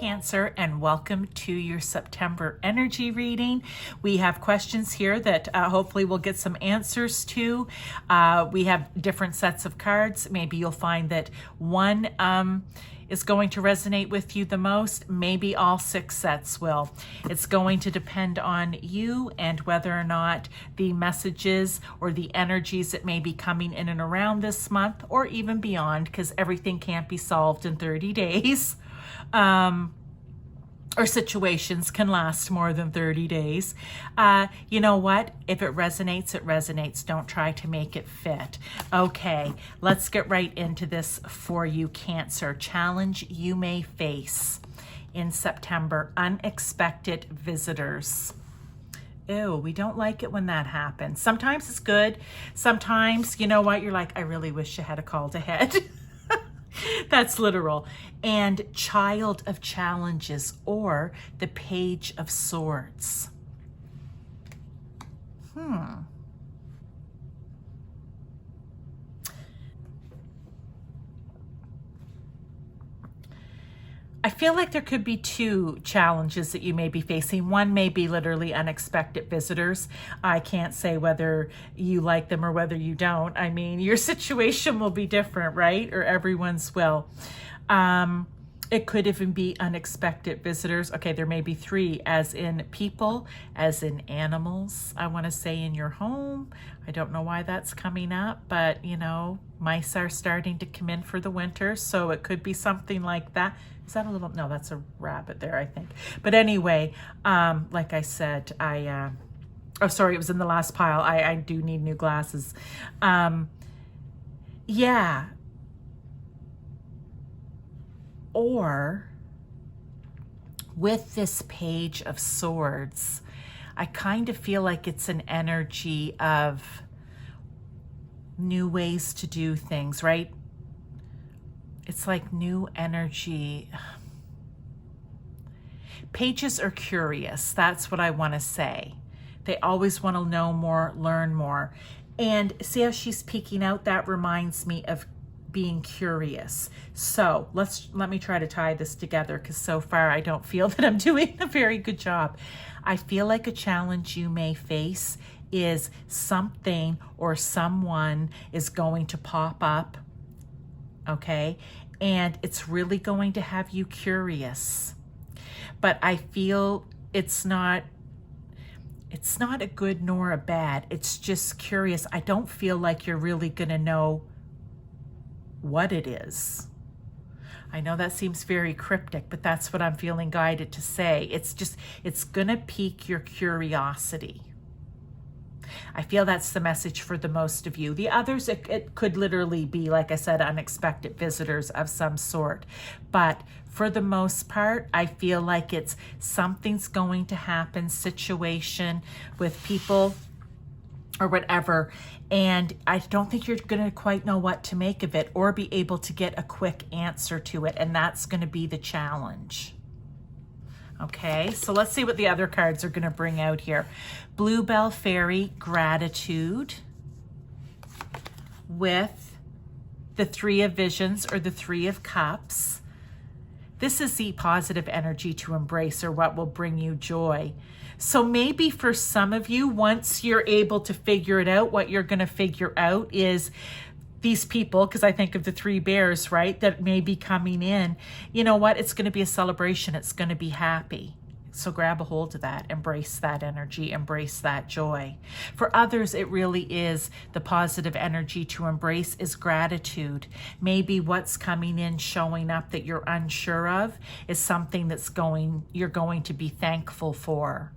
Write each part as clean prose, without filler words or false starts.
Cancer, and welcome to your September energy reading. We have questions here that hopefully we'll get some answers to. We have different sets of cards. Maybe you'll find that one is going to resonate with you the most. Maybe all 6 sets will. It's going to depend on you and whether or not the messages or the energies that may be coming in and around this month or even beyond, because everything can't be solved in 30 days. Or situations can last more than 30 days. You know what? If it resonates, it resonates. Don't try to make it fit. Okay, let's get right into this for you, Cancer. Challenge you may face in September: unexpected visitors. Ew, we don't like it when that happens. Sometimes it's good. Sometimes, you know what? You're like, I really wish I had a called ahead. That's literal. And Child of Challenges, or the Page of Swords. I feel like there could be 2 challenges that you may be facing. One may be literally unexpected visitors. I can't say whether you like them or whether you don't. I mean, your situation will be different, right? Or everyone's will. It could even be unexpected visitors. Okay, there may be 3, as in people, as in animals. I want to say in your home. I don't know why that's coming up, but you know, mice are starting to come in for the winter, so it could be something like that. Is that a little, no, that's a rabbit there, I think. But anyway, like I said, oh, sorry, it was in the last pile. I do need new glasses. Yeah. Or with this Page of Swords, I kind of feel like it's an energy of new ways to do things, right? It's like new energy. Pages are curious. That's what I want to say. They always want to know more, learn more. And see how she's peeking out? That reminds me of being curious. So let me try to tie this together, because so far I don't feel that I'm doing a very good job. I feel like a challenge you may face is something or someone is going to pop up, okay? And it's really going to have you curious. But I feel it's not a good nor a bad. It's just curious. I don't feel like you're really going to know what it is. I know that seems very cryptic, but that's what I'm feeling guided to say. It's going to pique your curiosity. I feel that's the message for the most of you. The others, it could literally be, like I said, unexpected visitors of some sort. But for the most part, I feel like it's something's going to happen, situation with people or whatever, and I don't think you're going to quite know what to make of it or be able to get a quick answer to it, and that's going to be the challenge. Okay, so let's see what the other cards are going to bring out here. Bluebell Fairy, Gratitude, with the 3 of Visions, or the 3 of Cups. This is the positive energy to embrace, or what will bring you joy. So maybe for some of you, once you're able to figure it out, what you're going to figure out is these people, because I think of the 3 bears, right, that may be coming in. You know what? It's going to be a celebration. It's going to be happy. So grab a hold of that, embrace that energy, embrace that joy. For others, it really is the positive energy to embrace is gratitude. Maybe what's coming in, showing up that you're unsure of, is something you're going to be thankful for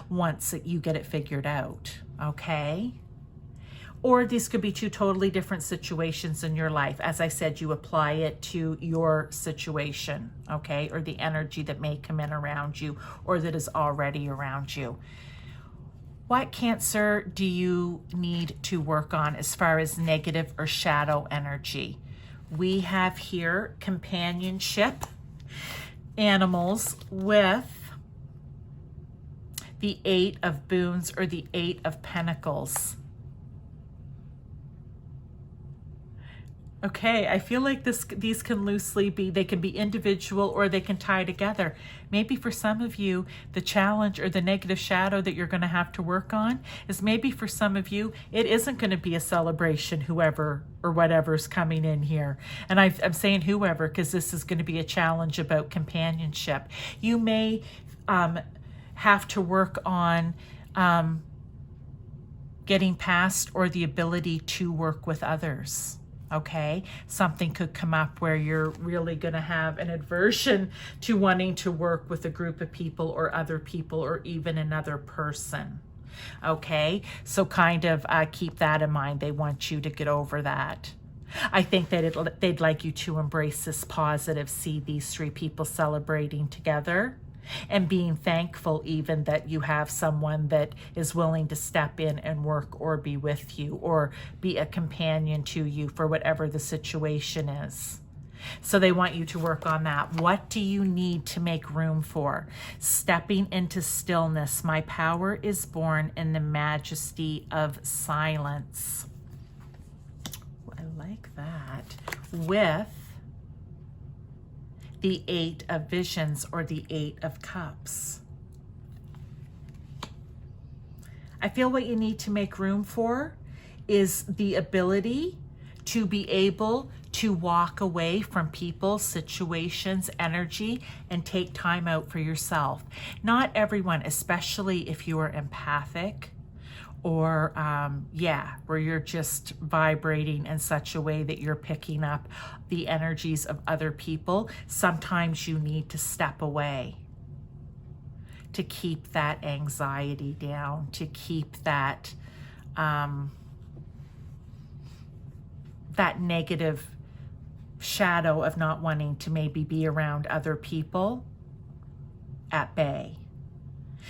once you get it figured out, okay? Or these could be 2 totally different situations in your life. As I said, you apply it to your situation, okay? Or the energy that may come in around you or that is already around you. What Cancer do you need to work on as far as negative or shadow energy? We have here companionship, animals, with the 8 of Boons, or the 8 of Pentacles. Okay, I feel like these can loosely be, they can be individual or they can tie together. Maybe for some of you, the challenge or the negative shadow that you're going to have to work on is maybe for some of you, it isn't going to be a celebration, whoever or whatever's coming in here. And I'm saying whoever because this is going to be a challenge about companionship. You may have to work on getting past or the ability to work with others. Okay, something could come up where you're really going to have an aversion to wanting to work with a group of people or other people or even another person. Okay, so kind of keep that in mind. They want you to get over that. I think that they'd like you to embrace this positive, see these three people celebrating together and being thankful even that you have someone that is willing to step in and work or be with you or be a companion to you for whatever the situation is. So they want you to work on that. What do you need to make room for? Stepping into stillness. My power is born in the majesty of silence. I like that. With the 8 of Visions or the 8 of Cups. I feel what you need to make room for is the ability to be able to walk away from people, situations, energy, and take time out for yourself. Not everyone, especially if you are empathic or where you're just vibrating in such a way that you're picking up the energies of other people. Sometimes you need to step away to keep that anxiety down, to keep that that negative shadow of not wanting to maybe be around other people at bay.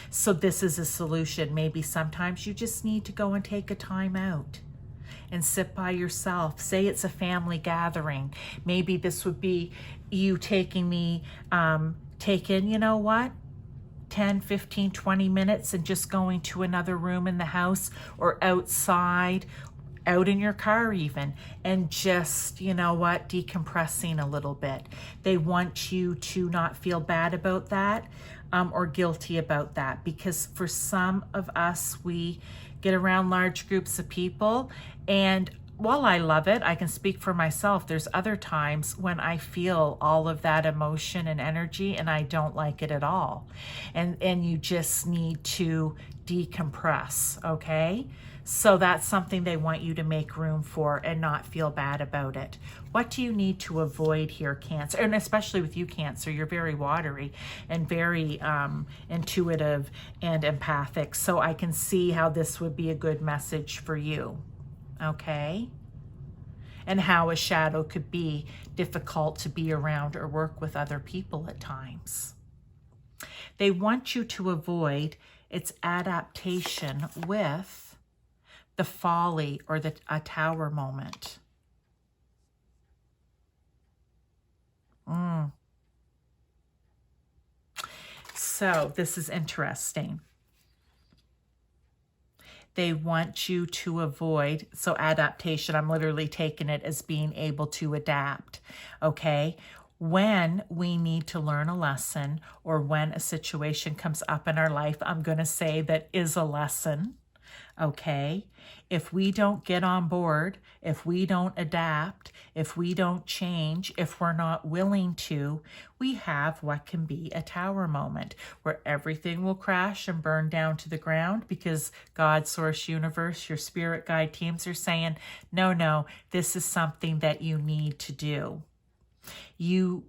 So this is a solution. Maybe sometimes you just need to go and take a time out and sit by yourself. Say it's a family gathering. Maybe this would be you taking you know what? 10, 15, 20 minutes and just going to another room in the house or outside, out in your car even, and just, you know what, decompressing a little bit. They want you to not feel bad about that or guilty about that, because for some of us, we get around large groups of people, and while I love it, I can speak for myself, there's other times when I feel all of that emotion and energy and I don't like it at all. And you just need to decompress, okay? So that's something they want you to make room for and not feel bad about it. What do you need to avoid here, Cancer? And especially with you, Cancer, you're very watery and very intuitive and empathic. So I can see how this would be a good message for you, okay? And how a shadow could be difficult to be around or work with other people at times. They want you to avoid its adaptation with the folly or a tower moment. So this is interesting. They want you to avoid, so adaptation, I'm literally taking it as being able to adapt, okay? When we need to learn a lesson or when a situation comes up in our life, I'm going to say that is a lesson, okay? If we don't get on board, if we don't adapt, if we don't change, if we're not willing to, we have what can be a tower moment where everything will crash and burn down to the ground because God, Source, Universe, your spirit guide teams are saying, no, this is something that you need to do. You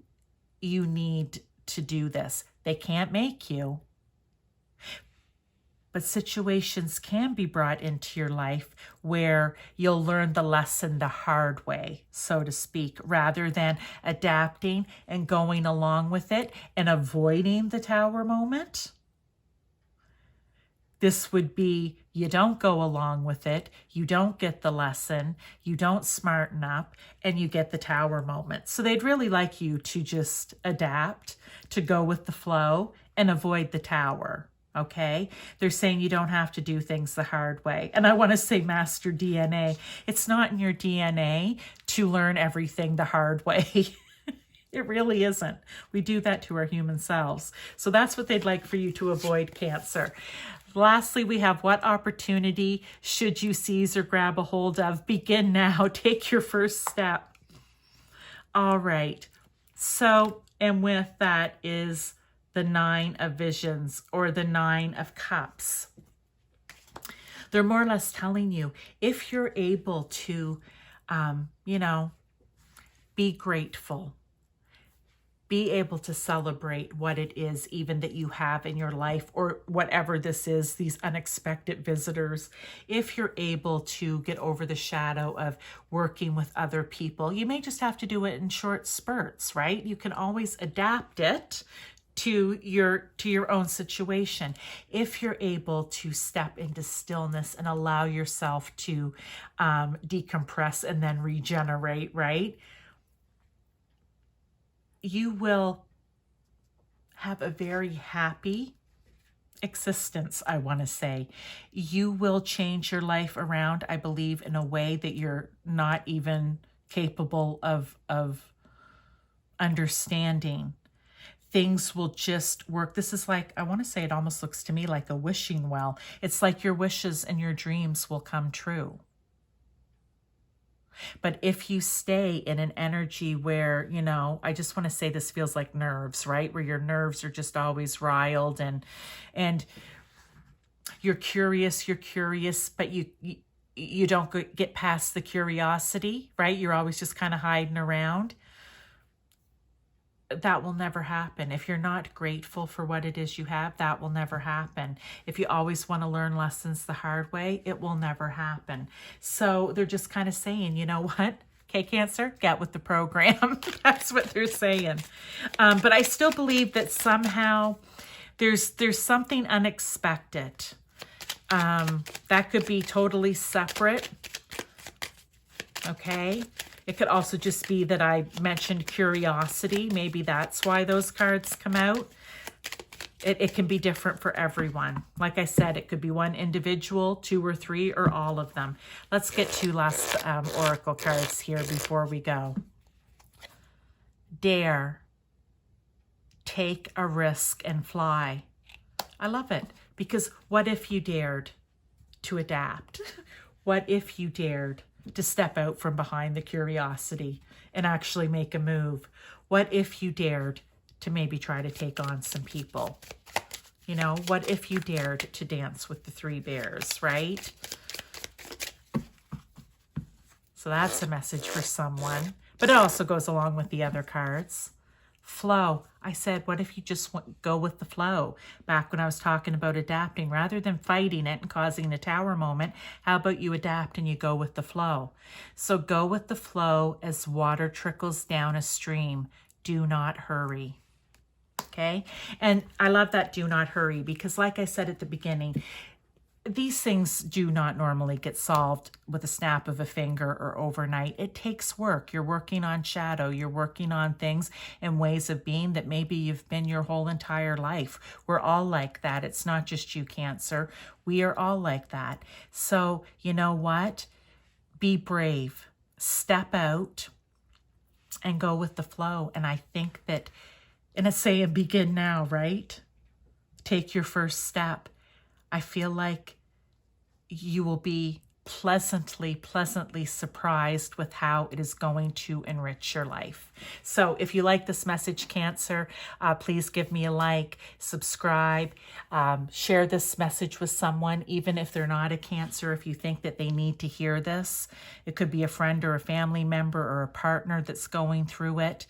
need to do this. They can't make you. But situations can be brought into your life where you'll learn the lesson the hard way, so to speak, rather than adapting and going along with it and avoiding the tower moment. This would be, you don't go along with it, you don't get the lesson, you don't smarten up, and you get the tower moment. So they'd really like you to just adapt, to go with the flow, and avoid the tower. Okay, they're saying you don't have to do things the hard way. And I want to say master DNA. It's not in your DNA to learn everything the hard way. It really isn't. We do that to our human selves. So that's what they'd like for you to avoid, Cancer. Lastly, we have what opportunity should you seize or grab a hold of? Begin now. Take your first step. All right. So, and with that is the 9 of Visions, or the 9 of Cups. They're more or less telling you, if you're able to, you know, be grateful, be able to celebrate what it is even that you have in your life, or whatever this is, these unexpected visitors. If you're able to get over the shadow of working with other people, you may just have to do it in short spurts, right? You can always adapt it to your own situation. If you're able to step into stillness and allow yourself to decompress and then regenerate, right? You will have a very happy existence, I want to say. You will change your life around, I believe, in a way that you're not even capable of understanding. Things will just work. This is like, I want to say, it almost looks to me like a wishing well. It's like your wishes and your dreams will come true. But if you stay in an energy where, you know, I just want to say this feels like nerves, right? Where your nerves are just always riled, and you're curious, but you don't get past the curiosity, right? You're always just kind of hiding around. That will never happen. If you're not grateful for what it is you have, that will never happen. If you always want to learn lessons the hard way, it will never happen. So they're just kind of saying, you know what? Okay, Cancer, get with the program. That's what they're saying. But I still believe that somehow there's something unexpected. That could be totally separate. Okay. It could also just be that I mentioned curiosity. Maybe that's why those cards come out. It can be different for everyone. Like I said, it could be one individual, 2 or 3, or all of them. Let's get 2 last oracle cards here before we go. Dare. Take a risk and fly. I love it, because what if you dared to adapt? What if you dared to step out from behind the curiosity and actually make a move? What if you dared to maybe try to take on some people? You know, what if you dared to dance with the 3 bears, right? So that's a message for someone, but it also goes along with the other cards. Flow. I said, what if you just go with the flow? Back when I was talking about adapting, rather than fighting it and causing a tower moment, how about you adapt and you go with the flow? So go with the flow as water trickles down a stream. Do not hurry. Okay? And I love that do not hurry, because like I said at the beginning, these things do not normally get solved with a snap of a finger or overnight. It takes work. You're working on shadow. You're working on things and ways of being that maybe you've been your whole entire life. We're all like that. It's not just you, Cancer. We are all like that. So, you know what? Be brave. Step out and go with the flow. And I think that, and it's saying begin now, right? Take your first step. I feel like you will be pleasantly surprised with how it is going to enrich your life. So if you like this message, Cancer, please give me a like, subscribe, share this message with someone, even if they're not a Cancer. If you think that they need to hear this, it could be a friend or a family member or a partner that's going through it.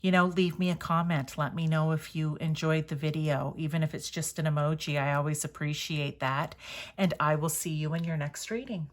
You know, leave me a comment. Let me know if you enjoyed the video, even if it's just an emoji. I always appreciate that. And I will see you in your next reading.